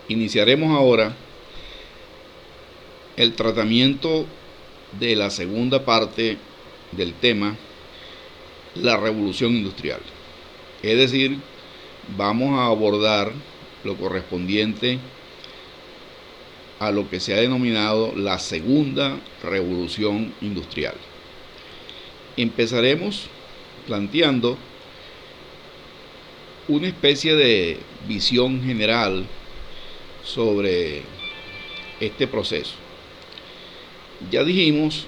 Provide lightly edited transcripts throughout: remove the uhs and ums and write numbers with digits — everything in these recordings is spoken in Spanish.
Iniciaremos ahora el tratamiento de la segunda parte del tema, la revolución industrial. Es decir, vamos a abordar lo correspondiente a lo que se ha denominado la segunda revolución industrial. Empezaremos planteando una especie de visión general sobre este proceso. Ya dijimos,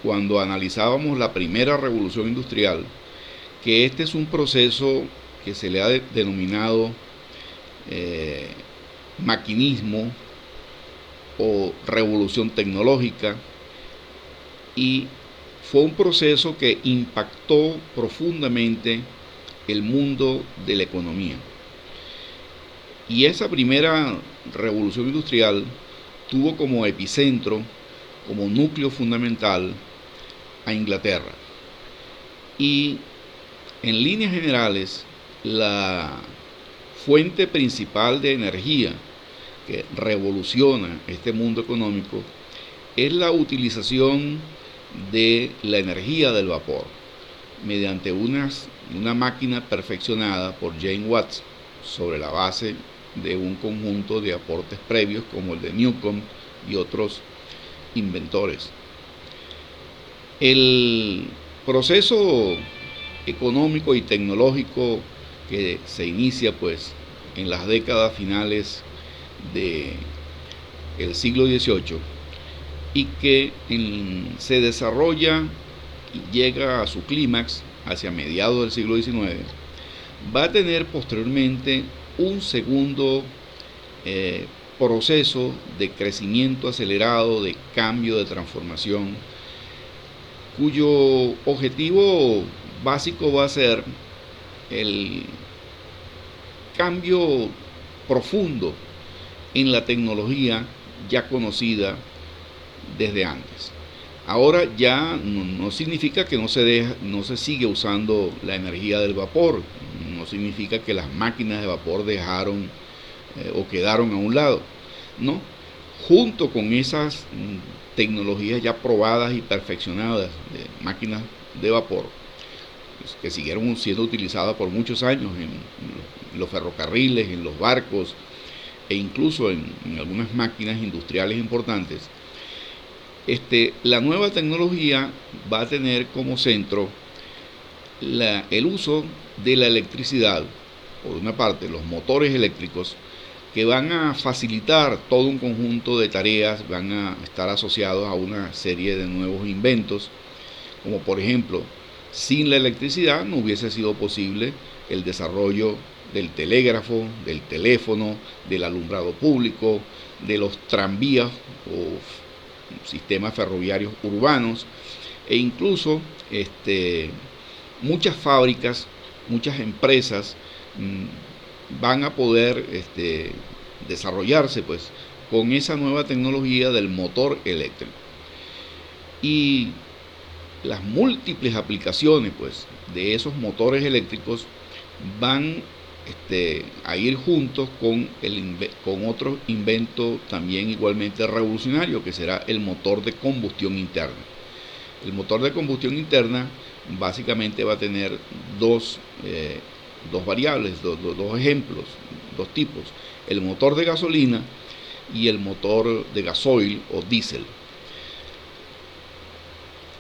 cuando analizábamos la primera revolución industrial, que este es un proceso que se le ha denominado maquinismo o revolución tecnológica, y fue un proceso que impactó profundamente el mundo de la economía. Y esa primera revolución industrial tuvo como epicentro, como núcleo fundamental, a Inglaterra. Y en líneas generales, la fuente principal de energía que revoluciona este mundo económico es la utilización de la energía del vapor mediante una máquina perfeccionada por James Watt sobre la base de un conjunto de aportes previos como el de Newcomen y otros inventores. El proceso económico y tecnológico que se inicia pues en las décadas finales del siglo XVIII y que se desarrolla y llega a su clímax hacia mediados del siglo XIX, va a tener posteriormente un segundo proceso de crecimiento acelerado, de cambio, de transformación, cuyo objetivo básico va a ser el cambio profundo en la tecnología ya conocida desde antes. Ahora ya no significa que no se sigue usando la energía del vapor, no significa que las máquinas de vapor dejaron o quedaron a un lado, no. Junto con esas tecnologías ya probadas y perfeccionadas de máquinas de vapor, pues, que siguieron siendo utilizadas por muchos años en los ferrocarriles, en los barcos e incluso en algunas máquinas industriales importantes, la nueva tecnología va a tener como centro el uso de la electricidad, por una parte los motores eléctricos, que van a facilitar todo un conjunto de tareas, van a estar asociados a una serie de nuevos inventos, como por ejemplo, sin la electricidad no hubiese sido posible el desarrollo del telégrafo, del teléfono, del alumbrado público, de los tranvías o sistemas ferroviarios urbanos, e incluso muchas fábricas, muchas empresas van a poder desarrollarse pues con esa nueva tecnología del motor eléctrico. Y las múltiples aplicaciones pues de esos motores eléctricos van a ir juntos con otro invento también igualmente revolucionario, que será el motor de combustión interna. El motor de combustión interna básicamente va a tener dos variables, dos ejemplos, dos tipos: el motor de gasolina y el motor de gasoil o diésel.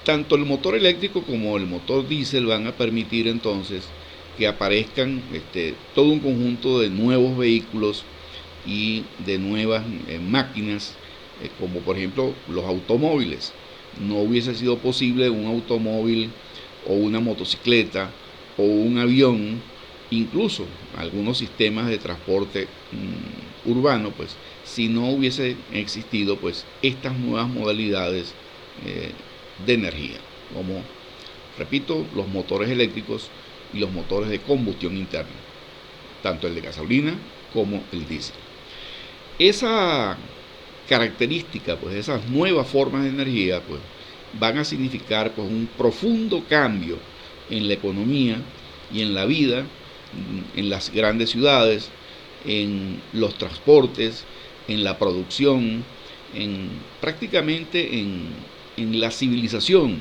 Tanto el motor eléctrico como el motor diésel van a permitir entonces que aparezcan todo un conjunto de nuevos vehículos y de nuevas máquinas, como por ejemplo los automóviles. No hubiese sido posible un automóvil o una motocicleta o un avión, incluso algunos sistemas de transporte urbano, pues si no hubiese existido pues estas nuevas modalidades de energía, como repito, los motores eléctricos y los motores de combustión interna, tanto el de gasolina como el diésel. Esa característica, pues esas nuevas formas de energía, pues van a significar pues un profundo cambio en la economía y en la vida en las grandes ciudades, en los transportes, en la producción, prácticamente en la civilización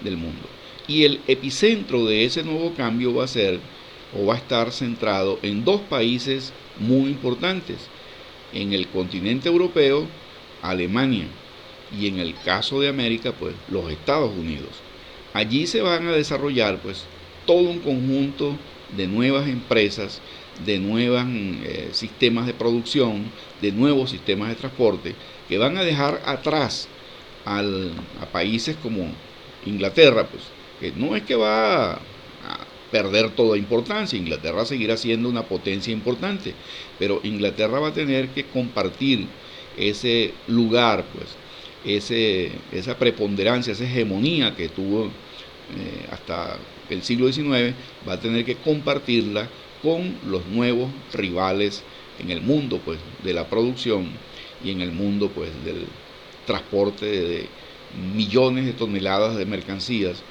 del mundo. Y el epicentro de ese nuevo cambio va a ser o va a estar centrado en dos países muy importantes. En el continente europeo, Alemania, y en el caso de América, pues los Estados Unidos. Allí se van a desarrollar pues todo un conjunto de nuevas empresas, de nuevos sistemas de producción, de nuevos sistemas de transporte, que van a dejar atrás a países como Inglaterra, pues, que no es que va a perder toda importancia. Inglaterra seguirá siendo una potencia importante, pero Inglaterra va a tener que compartir ese lugar, pues, esa preponderancia, esa hegemonía que tuvo hasta el siglo XIX, va a tener que compartirla con los nuevos rivales en el mundo, pues, de la producción y en el mundo, pues, del transporte de millones de toneladas de mercancías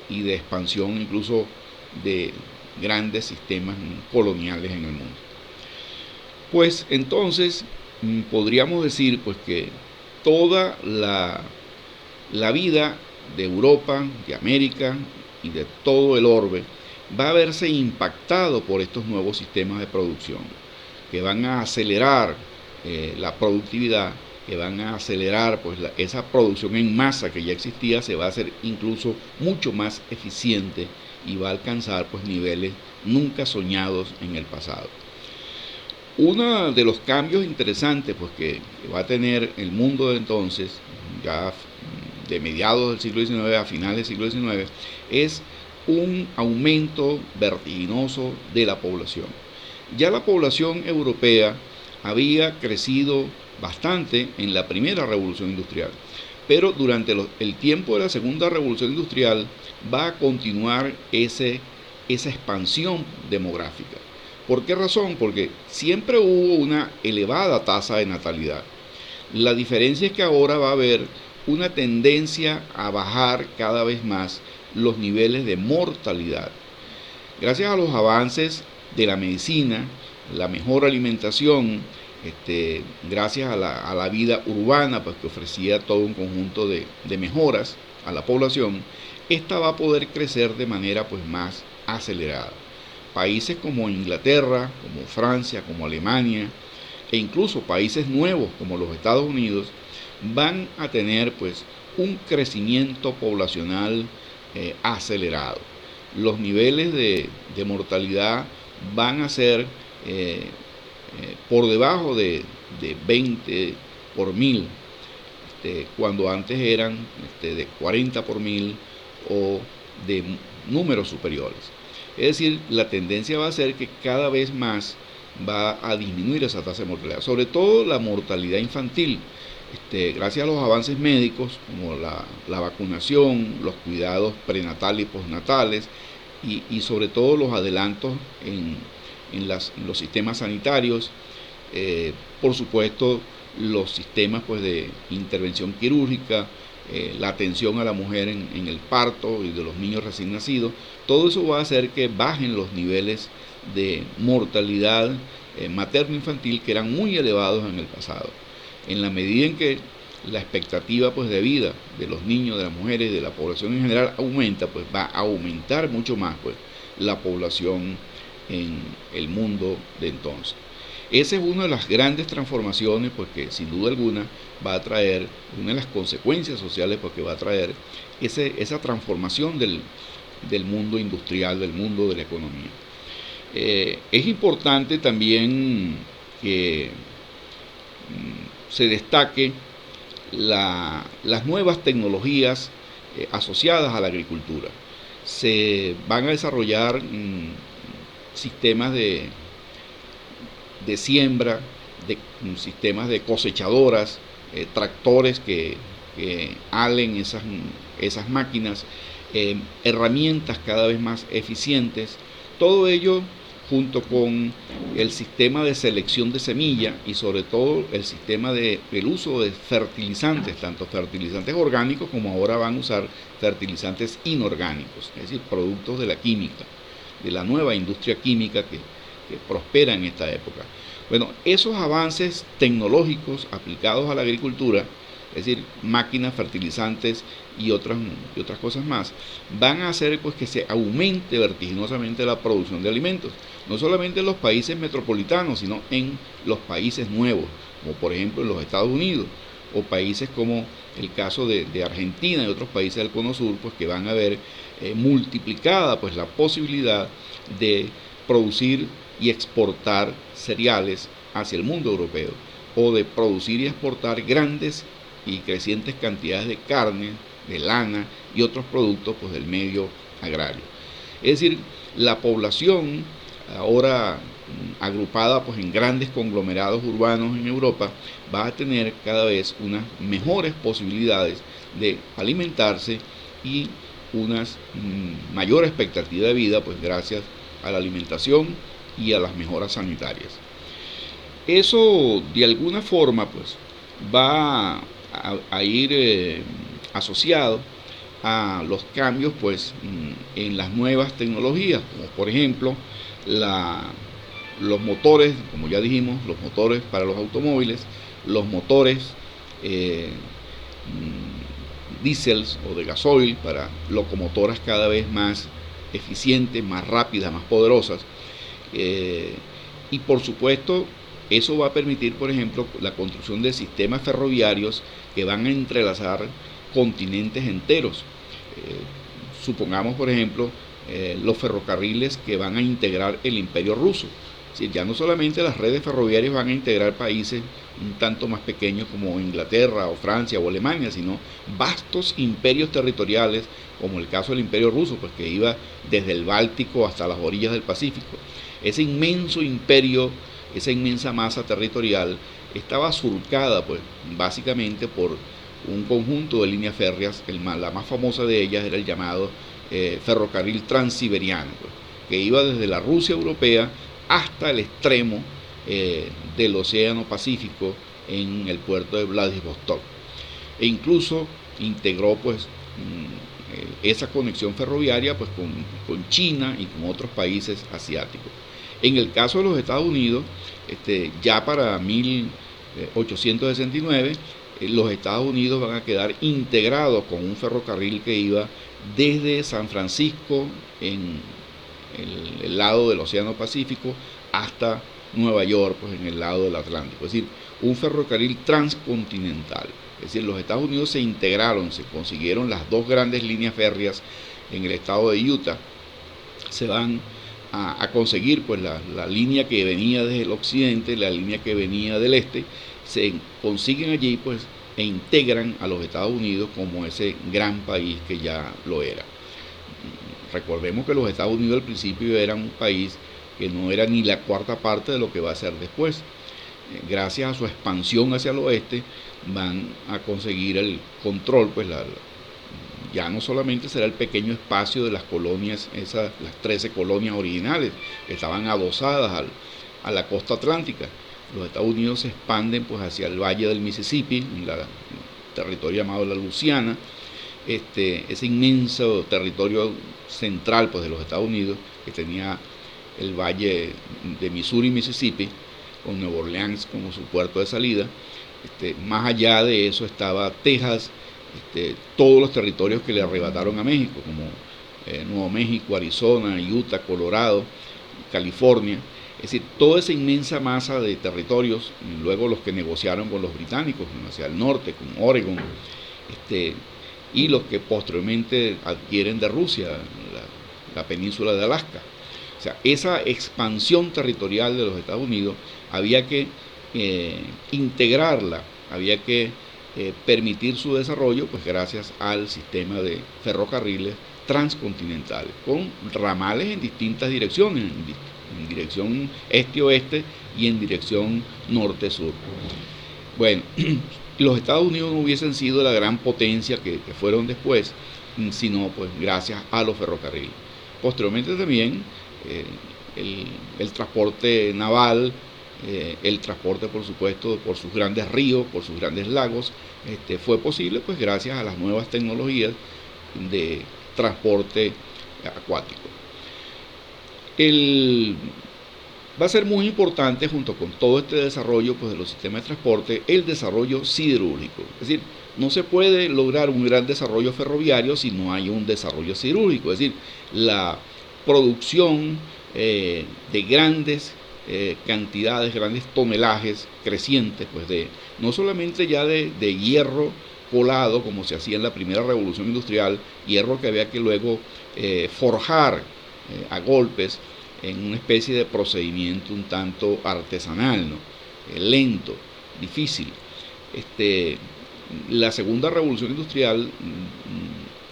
y de expansión incluso de grandes sistemas coloniales en el mundo. Pues entonces podríamos decir pues que toda la vida de Europa, de América y de todo el orbe va a verse impactado por estos nuevos sistemas de producción que van a acelerar la productividad, que van a acelerar pues esa producción en masa que ya existía, se va a hacer incluso mucho más eficiente y va a alcanzar pues niveles nunca soñados en el pasado. Uno de los cambios interesantes pues que va a tener el mundo de entonces, ya de mediados del siglo XIX a finales del siglo XIX, es un aumento vertiginoso de la población. Ya la población europea había crecido bastante en la primera revolución industrial, pero durante el tiempo de la segunda revolución industrial va a continuar esa expansión demográfica. ¿Por qué razón? Porque siempre hubo una elevada tasa de natalidad. La diferencia es que ahora va a haber una tendencia a bajar cada vez más los niveles de mortalidad. Gracias a los avances de la medicina, la mejor alimentación, gracias a la vida urbana, pues, que ofrecía todo un conjunto de mejoras a la población, esta va a poder crecer de manera pues más acelerada. Países como Inglaterra, como Francia, como Alemania, e incluso países nuevos como los Estados Unidos, van a tener pues un crecimiento poblacional acelerado. Los niveles de mortalidad van a ser por debajo de 20 por mil, cuando antes eran de 40 por mil o de números superiores. Es decir, la tendencia va a ser que cada vez más va a disminuir esa tasa de mortalidad, sobre todo la mortalidad infantil, gracias a los avances médicos como la vacunación, los cuidados prenatales y postnatales y sobre todo los adelantos en los sistemas sanitarios, por supuesto los sistemas pues, de intervención quirúrgica, la atención a la mujer en el parto y de los niños recién nacidos. Todo eso va a hacer que bajen los niveles de mortalidad materno-infantil que eran muy elevados en el pasado. En la medida en que la expectativa pues, de vida de los niños, de las mujeres, de la población en general aumenta, pues va a aumentar mucho más pues, la población en el mundo de entonces. Esa es una de las grandes transformaciones pues, que sin duda alguna va a traer, una de las consecuencias sociales pues, que va a traer esa transformación del mundo industrial, del mundo de la economía. Es importante también que se destaque las nuevas tecnologías asociadas a la agricultura. Se van a desarrollar sistemas de siembra, sistemas de cosechadoras, tractores que halen esas máquinas, herramientas cada vez más eficientes. Todo ello junto con el sistema de selección de semilla y sobre todo el sistema del uso de fertilizantes, tanto fertilizantes orgánicos como ahora van a usar fertilizantes inorgánicos, es decir, productos de la química, de la nueva industria química que que prospera en esta época. Bueno, esos avances tecnológicos aplicados a la agricultura, es decir, máquinas, fertilizantes y otras cosas más, van a hacer pues que se aumente vertiginosamente la producción de alimentos, no solamente en los países metropolitanos, sino en los países nuevos, como por ejemplo en los Estados Unidos, o países como el caso de Argentina y otros países del Cono Sur, pues que van a ver multiplicada pues la posibilidad de producir y exportar cereales hacia el mundo europeo, o de producir y exportar grandes y crecientes cantidades de carne, de lana y otros productos pues del medio agrario. Es decir, la población ahora agrupada pues en grandes conglomerados urbanos en Europa va a tener cada vez unas mejores posibilidades de alimentarse y unas mayor expectativa de vida pues gracias a la alimentación y a las mejoras sanitarias. Eso de alguna forma pues va a ir asociado a los cambios pues en las nuevas tecnologías, como por ejemplo los motores, como ya dijimos, los motores para los automóviles, los motores diésels o de gasoil para locomotoras cada vez más eficientes, más rápidas, más poderosas, y por supuesto eso va a permitir, por ejemplo, la construcción de sistemas ferroviarios que van a entrelazar continentes enteros. Supongamos, por ejemplo, los ferrocarriles que van a integrar el Imperio Ruso. Es decir, ya no solamente las redes ferroviarias van a integrar países un tanto más pequeños como Inglaterra o Francia o Alemania, sino vastos imperios territoriales, como el caso del Imperio Ruso, pues que iba desde el Báltico hasta las orillas del Pacífico. Ese inmenso imperio, esa inmensa masa territorial, estaba surcada pues básicamente por un conjunto de líneas férreas. La más famosa de ellas era el llamado ferrocarril transiberiano, pues, que iba desde la Rusia europea hasta el extremo del Océano Pacífico en el puerto de Vladivostok, e incluso integró pues esa conexión ferroviaria pues con China y con otros países asiáticos. En el caso de los Estados Unidos, ya para 1869, los Estados Unidos van a quedar integrados con un ferrocarril que iba desde San Francisco en el lado del Océano Pacífico hasta Nueva York, pues en el lado del Atlántico. Es decir, un ferrocarril transcontinental. Es decir, los Estados Unidos se integraron, se consiguieron las dos grandes líneas férreas en el estado de Utah. Se van a conseguir pues la línea que venía desde el occidente, la línea que venía del este, se consiguen allí pues e integran a los Estados Unidos como ese gran país que ya lo era. Recordemos que los Estados Unidos al principio eran un país que no era ni la cuarta parte de lo que va a ser después. Gracias a su expansión hacia el oeste van a conseguir el control, pues ya no solamente será el pequeño espacio de las colonias, las 13 colonias originales que estaban adosadas a la costa atlántica. Los Estados Unidos se expanden pues hacia el valle del Mississippi, en el territorio llamado la Luisiana, ese inmenso territorio central pues de los Estados Unidos, que tenía el valle de Missouri y Mississippi, con Nueva Orleans como su puerto de salida. Más allá de eso estaba Texas, todos los territorios que le arrebataron a México, como Nuevo México, Arizona, Utah, Colorado, California. Es decir, toda esa inmensa masa de territorios, y luego los que negociaron con los británicos hacia el norte, con Oregon, y los que posteriormente adquieren de Rusia, la península de Alaska. O sea, esa expansión territorial de los Estados Unidos había que integrarla, había que permitir su desarrollo, pues gracias al sistema de ferrocarriles transcontinentales, con ramales en distintas direcciones, en dirección este-oeste y en dirección norte-sur. Bueno, los Estados Unidos no hubiesen sido la gran potencia que fueron después, sino pues gracias a los ferrocarriles. Posteriormente también el transporte naval, el transporte por supuesto por sus grandes ríos, por sus grandes lagos, fue posible pues gracias a las nuevas tecnologías de transporte acuático. Va a ser muy importante, junto con todo este desarrollo pues, de los sistemas de transporte, el desarrollo siderúrgico. Es decir, no se puede lograr un gran desarrollo ferroviario si no hay un desarrollo siderúrgico. Es decir, la producción de grandes cantidades, grandes tonelajes crecientes, pues no solamente ya de hierro colado, como se hacía en la primera revolución industrial, hierro que había que luego forjar a golpes, en una especie de procedimiento un tanto artesanal, ¿no? Lento, difícil. La segunda revolución industrial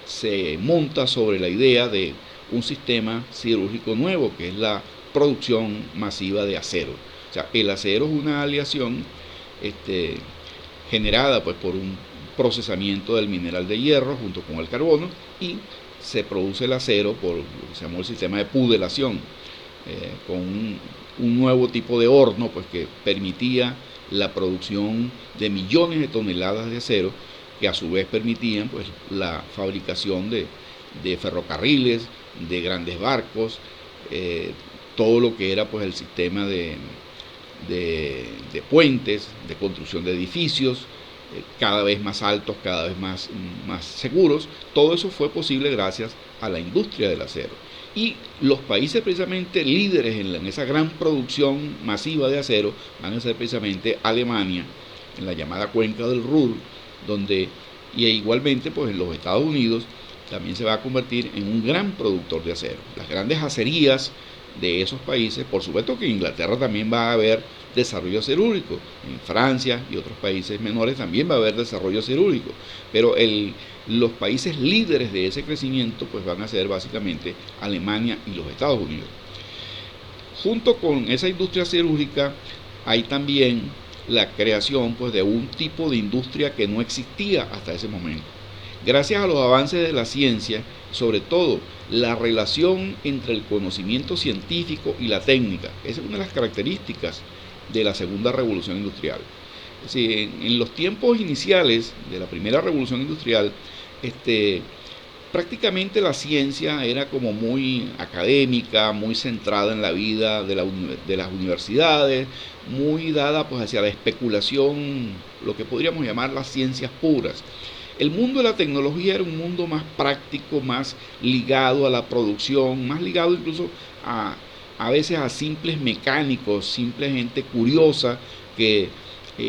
se monta sobre la idea de un sistema siderúrgico nuevo, que es la producción masiva de acero. O sea, el acero es una aleación generada pues, por un procesamiento del mineral de hierro junto con el carbono, y se produce el acero por lo que se llamó el sistema de pudelación, con un nuevo tipo de horno pues, que permitía la producción de millones de toneladas de acero, que a su vez permitían pues, la fabricación de ferrocarriles, de grandes barcos, todo lo que era pues, el sistema de puentes, de construcción de edificios, cada vez más altos, cada vez más seguros. Todo eso fue posible gracias a la industria del acero. Y los países precisamente líderes en esa gran producción masiva de acero van a ser precisamente Alemania, en la llamada cuenca del Ruhr, donde, y igualmente pues en los Estados Unidos, también se va a convertir en un gran productor de acero. Las grandes acerías de esos países, por supuesto que en Inglaterra también va a haber desarrollo siderúrgico, en Francia y otros países menores también va a haber desarrollo siderúrgico, pero los países líderes de ese crecimiento pues van a ser básicamente Alemania y los Estados Unidos. Junto con esa industria siderúrgica hay también la creación pues, de un tipo de industria que no existía hasta ese momento. Gracias a los avances de la ciencia, sobre todo la relación entre el conocimiento científico y la técnica, esa es una de las características de la segunda revolución industrial. Es decir, en los tiempos iniciales de la primera revolución industrial, prácticamente la ciencia era como muy académica, muy centrada en la vida de las universidades, muy dada pues hacia la especulación, lo que podríamos llamar las ciencias puras. El mundo de la tecnología era un mundo más práctico, más ligado a la producción, más ligado incluso a veces a simples mecánicos, simple gente curiosa que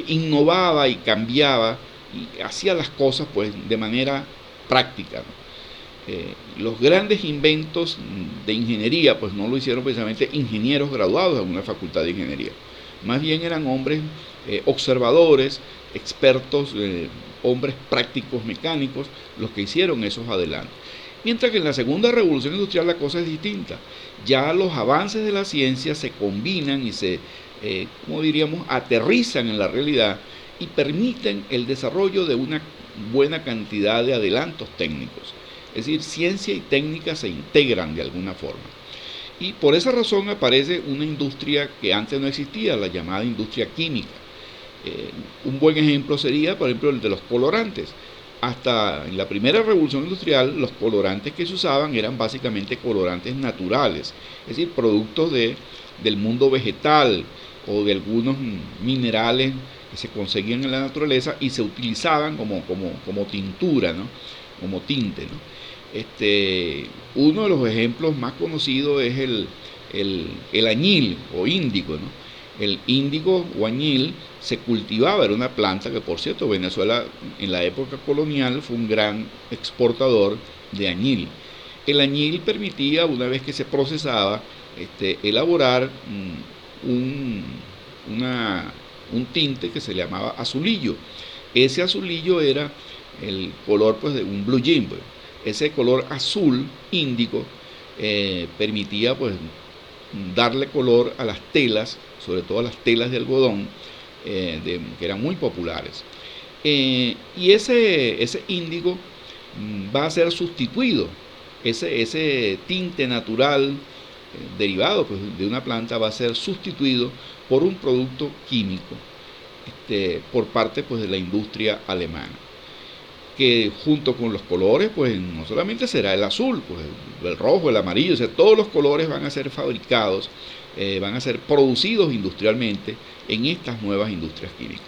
innovaba y cambiaba y hacía las cosas pues de manera práctica, ¿no? Los grandes inventos de ingeniería pues no lo hicieron precisamente ingenieros graduados en una facultad de ingeniería, más bien eran hombres observadores, expertos, hombres prácticos mecánicos, los que hicieron esos adelantos. Mientras que en la segunda revolución industrial la cosa es distinta. Ya los avances de la ciencia se combinan y se, como diríamos, aterrizan en la realidad y permiten el desarrollo de una buena cantidad de adelantos técnicos. Es decir, ciencia y técnica se integran de alguna forma. Y por esa razón aparece una industria que antes no existía, la llamada industria química. Un buen ejemplo sería, por ejemplo, el de los colorantes. Hasta en la primera revolución industrial, los colorantes que se usaban eran básicamente colorantes naturales, es decir, productos del mundo vegetal o de algunos minerales que se conseguían en la naturaleza y se utilizaban como tintura, ¿no? Como tinte, ¿no? Uno de los ejemplos más conocidos es el añil o índigo, ¿no? El índigo o añil se cultivaba, era una planta que, por cierto, Venezuela en la época colonial fue un gran exportador de añil. El añil permitía, una vez que se procesaba, elaborar un tinte que se llamaba azulillo. Ese azulillo era el color pues, de un blue jean. Pues. Ese color azul índigo permitía pues, darle color a las telas, sobre todo a las telas de algodón, que eran muy populares. Y ese índigo va a ser sustituido, ese tinte natural derivado pues, de una planta va a ser sustituido por un producto químico por parte pues, de la industria alemana. que junto con los colores, pues no solamente será el azul, pues el rojo, el amarillo, o sea, todos los colores van a ser fabricados, van a ser producidos industrialmente en estas nuevas industrias químicas.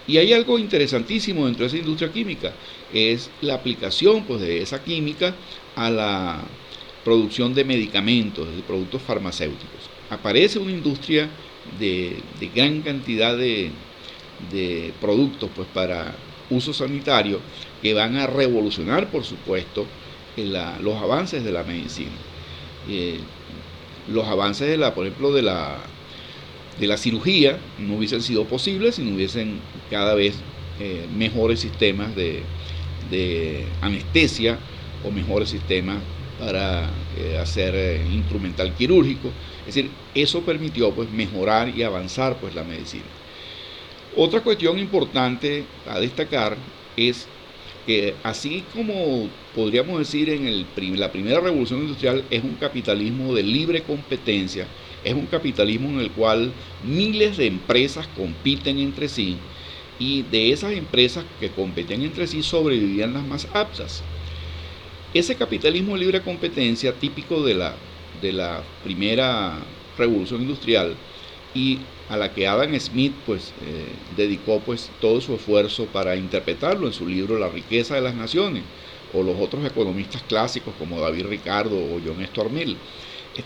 Y hay algo interesantísimo dentro de esa industria química, es la aplicación pues, de esa química a la producción de medicamentos, de productos farmacéuticos. Aparece una industria de gran cantidad de productos pues, para uso sanitario que van a revolucionar, por supuesto, los avances de la medicina. Los avances, por ejemplo, de la cirugía no hubiesen sido posibles si no hubiesen cada vez mejores sistemas de anestesia o mejores sistemas para hacer instrumental quirúrgico. Es decir, eso permitió pues, mejorar y avanzar pues, la medicina. Otra cuestión importante a destacar es que así como podríamos decir en la primera revolución industrial es un capitalismo de libre competencia, es un capitalismo en el cual miles de empresas compiten entre sí y de esas empresas que competen entre sí sobrevivían las más aptas. Ese capitalismo de libre competencia típico de la primera revolución industrial y a la que Adam Smith pues, dedicó pues, todo su esfuerzo para interpretarlo en su libro La riqueza de las naciones, o los otros economistas clásicos como David Ricardo o John Stuart Mill.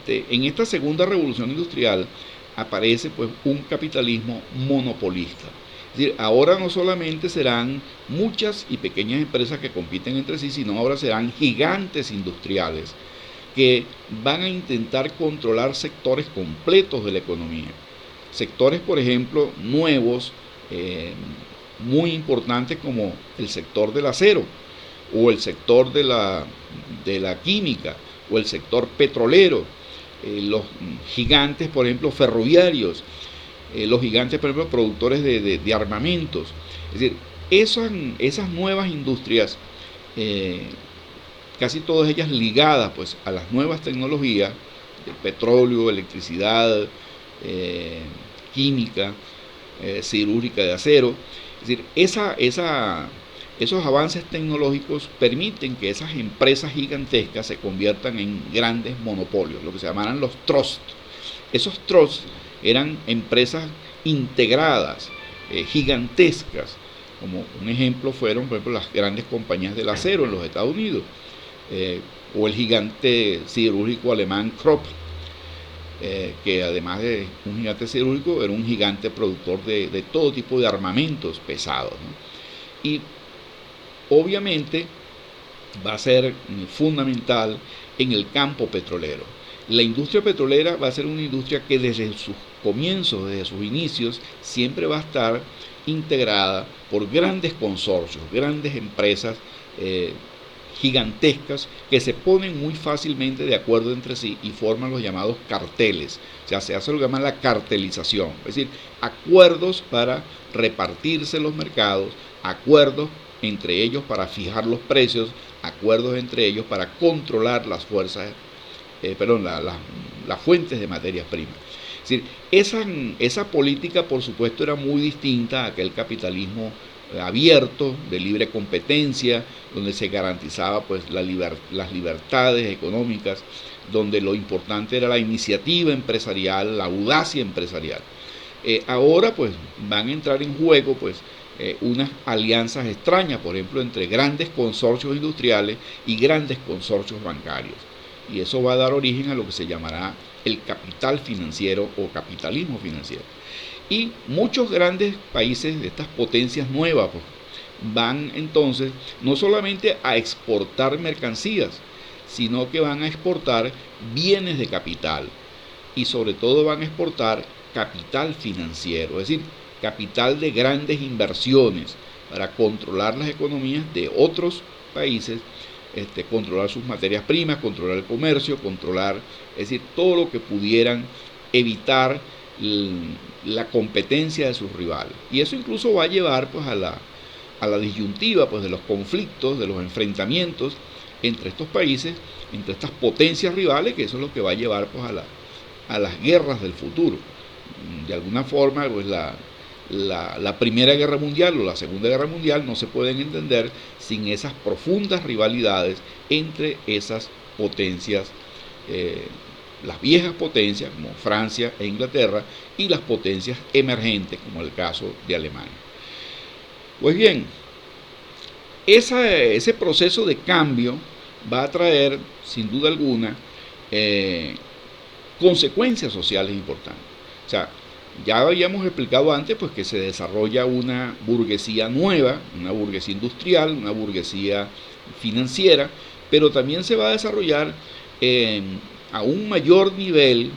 En esta segunda revolución industrial aparece pues, un capitalismo monopolista. Es decir, ahora no solamente serán muchas y pequeñas empresas que compiten entre sí, sino ahora serán gigantes industriales que van a intentar controlar sectores completos de la economía. Sectores, por ejemplo, nuevos, muy importantes como el sector del acero, o el sector de la química, o el sector petrolero, los gigantes, por ejemplo, ferroviarios, los gigantes, por ejemplo, productores de armamentos. Es decir, esas nuevas industrias, casi todas ellas ligadas pues, a las nuevas tecnologías, del petróleo, electricidad, química, siderúrgica de acero. Es decir, esos avances tecnológicos permiten que esas empresas gigantescas se conviertan en grandes monopolios, lo que se llamarán los trusts. Esos trusts eran empresas integradas, gigantescas, como un ejemplo fueron, por ejemplo, las grandes compañías del acero en los Estados Unidos, o el gigante siderúrgico alemán Krupp, que además de un gigante siderúrgico era un gigante productor de todo tipo de armamentos pesados, ¿no? Y obviamente va a ser fundamental en el campo petrolero. La industria petrolera va a ser una industria que desde sus comienzos, desde sus inicios, siempre va a estar integrada por grandes consorcios, grandes empresas gigantescas que se ponen muy fácilmente de acuerdo entre sí y forman los llamados carteles. O sea, se hace lo que llaman la cartelización, es decir, acuerdos para repartirse los mercados, acuerdos entre ellos para fijar los precios, acuerdos entre ellos para controlar las las fuentes de materias primas. Es decir, esa política, por supuesto, era muy distinta a aquel capitalismo abierto, de libre competencia, donde se garantizaba pues, las libertades económicas, donde lo importante era la iniciativa empresarial, la audacia empresarial. Ahora pues, van a entrar en juego pues, unas alianzas extrañas, por ejemplo, entre grandes consorcios industriales y grandes consorcios bancarios. Y eso va a dar origen a lo que se llamará el capital financiero o capitalismo financiero. Y muchos grandes países de estas potencias nuevas pues, van entonces no solamente a exportar mercancías, sino que van a exportar bienes de capital y sobre todo van a exportar capital financiero, es decir, capital de grandes inversiones para controlar las economías de otros países, controlar sus materias primas, controlar el comercio, controlar, es decir, todo lo que pudieran evitar la competencia de sus rivales. Y eso incluso va a llevar pues, a la disyuntiva pues, de los conflictos, de los enfrentamientos entre estos países, entre estas potencias rivales, que eso es lo que va a llevar pues, a las guerras del futuro. De alguna forma, pues, la Primera Guerra Mundial o la Segunda Guerra Mundial no se pueden entender sin esas profundas rivalidades entre esas potencias, las viejas potencias como Francia e Inglaterra y las potencias emergentes como el caso de Alemania. Pues bien, ese proceso de cambio va a traer, sin duda alguna, consecuencias sociales importantes. O sea, ya habíamos explicado antes pues, que se desarrolla una burguesía nueva, una burguesía industrial, una burguesía financiera, pero también se va a desarrollar a un mayor nivel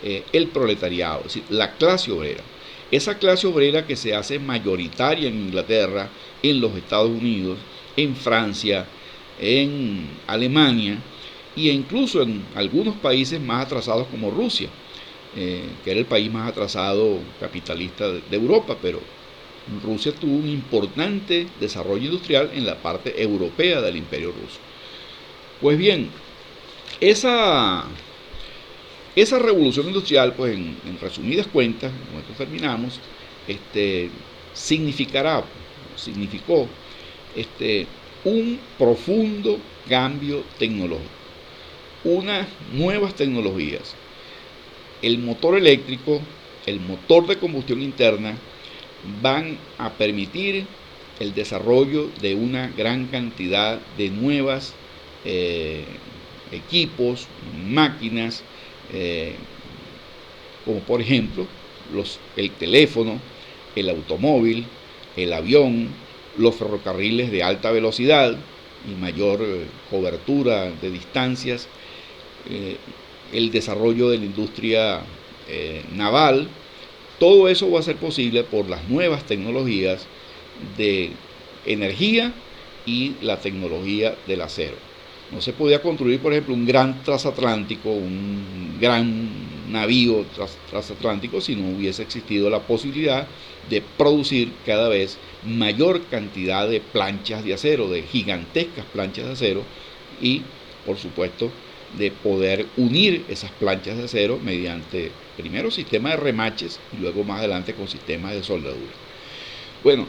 el proletariado, es decir, la clase obrera. Esa clase obrera que se hace mayoritaria en Inglaterra, en los Estados Unidos, en Francia, en Alemania e incluso en algunos países más atrasados como Rusia, que era el país más atrasado capitalista de Europa, pero Rusia tuvo un importante desarrollo industrial en la parte europea del Imperio Ruso. Pues bien, esa revolución industrial, pues en resumidas cuentas, con esto terminamos, significó un profundo cambio tecnológico, unas nuevas tecnologías. El motor eléctrico, el motor de combustión interna van a permitir el desarrollo de una gran cantidad de nuevas equipos, máquinas, como por ejemplo el teléfono, el automóvil, el avión, los ferrocarriles de alta velocidad y mayor cobertura de distancias, el desarrollo de la industria naval. Todo eso va a ser posible por las nuevas tecnologías de energía y la tecnología del acero. No se podía construir, por ejemplo, un gran transatlántico, un gran navío transatlántico si no hubiese existido la posibilidad de producir cada vez mayor cantidad de planchas de acero, de gigantescas planchas de acero, y por supuesto de poder unir esas planchas de acero mediante primero sistemas de remaches y luego más adelante con sistemas de soldadura. Bueno,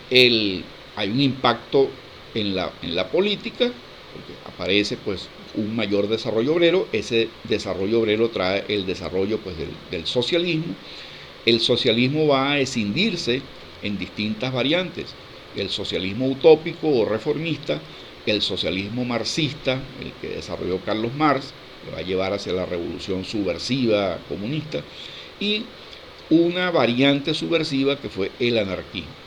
hay un impacto en la política, porque aparece pues un mayor desarrollo obrero. Ese desarrollo obrero trae el desarrollo pues del socialismo. El socialismo va a escindirse en distintas variantes: el socialismo utópico o reformista, el socialismo marxista, el que desarrolló Carlos Marx, que va a llevar hacia la revolución subversiva comunista, y una variante subversiva que fue el anarquismo.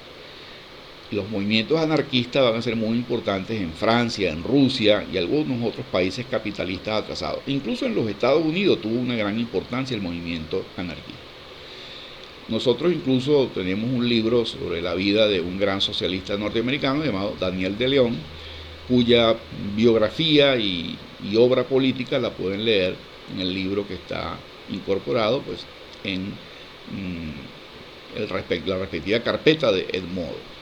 Los movimientos anarquistas van a ser muy importantes en Francia, en Rusia y algunos otros países capitalistas atrasados. Incluso en los Estados Unidos tuvo una gran importancia el movimiento anarquista. Nosotros incluso tenemos un libro sobre la vida de un gran socialista norteamericano llamado Daniel de León, cuya biografía y obra política la pueden leer en el libro que está incorporado pues, en la respectiva carpeta de Edmodo.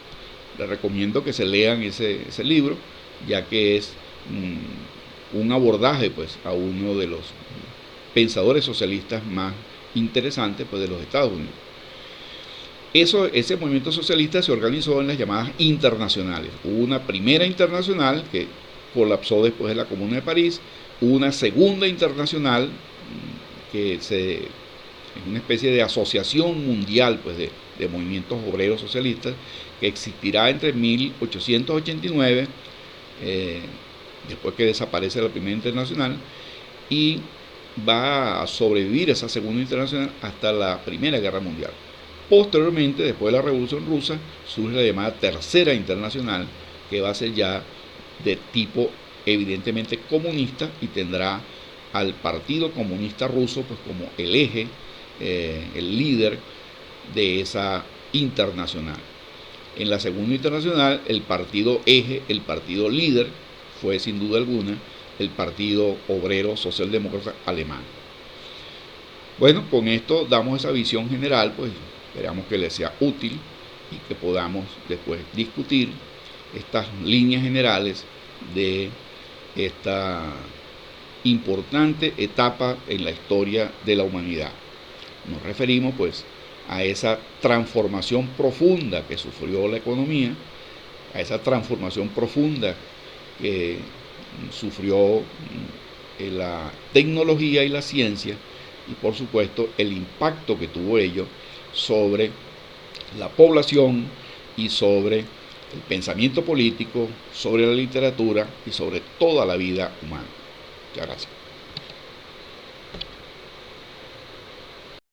Les recomiendo que se lean ese libro, ya que es un abordaje pues, a uno de los pensadores socialistas más interesantes pues, de los Estados Unidos. Ese movimiento socialista se organizó en las llamadas internacionales. Hubo una primera internacional que colapsó después de la Comuna de París, una segunda internacional que es una especie de asociación mundial pues, de movimientos obreros socialistas, que existirá entre 1889, después que desaparece la primera internacional, y va a sobrevivir esa segunda internacional hasta la Primera Guerra Mundial. Posteriormente, después de la Revolución Rusa, surge la llamada Tercera Internacional, que va a ser ya de tipo evidentemente comunista y tendrá al Partido Comunista Ruso pues, como el eje, el líder de esa internacional. En la Segunda Internacional, el partido eje, el partido líder, fue sin duda alguna el Partido Obrero Socialdemócrata Alemán. Bueno, con esto damos esa visión general, pues esperamos que les sea útil y que podamos después discutir estas líneas generales de esta importante etapa en la historia de la humanidad. Nos referimos pues a esa transformación profunda que sufrió la economía, a esa transformación profunda que sufrió la tecnología y la ciencia, y por supuesto el impacto que tuvo ello sobre la población y sobre el pensamiento político, sobre la literatura y sobre toda la vida humana. Muchas gracias.